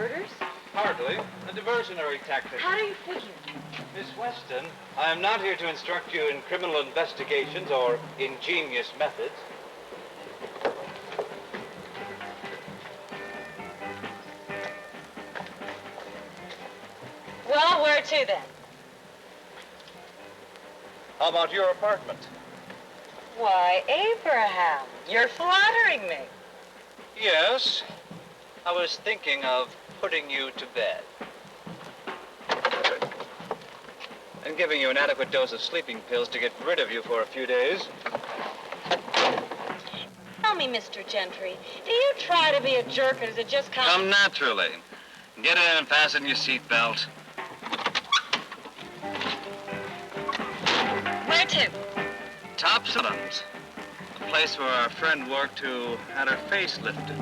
murders? Hardly. A diversionary tactic. How do you figure? Miss Weston, I am not here to instruct you in criminal investigations or ingenious methods. Well, where to then? How about your apartment? Why, Abraham, you're flattering me. Yes. I was thinking of putting you to bed. And giving you an adequate dose of sleeping pills to get rid of you for a few days. Tell me, Mr. Gentry, do you try to be a jerk or does it just come... Come naturally. Get in and fasten your seatbelt. Where to? Top Salons. The place where our friend worked who had her face lifted.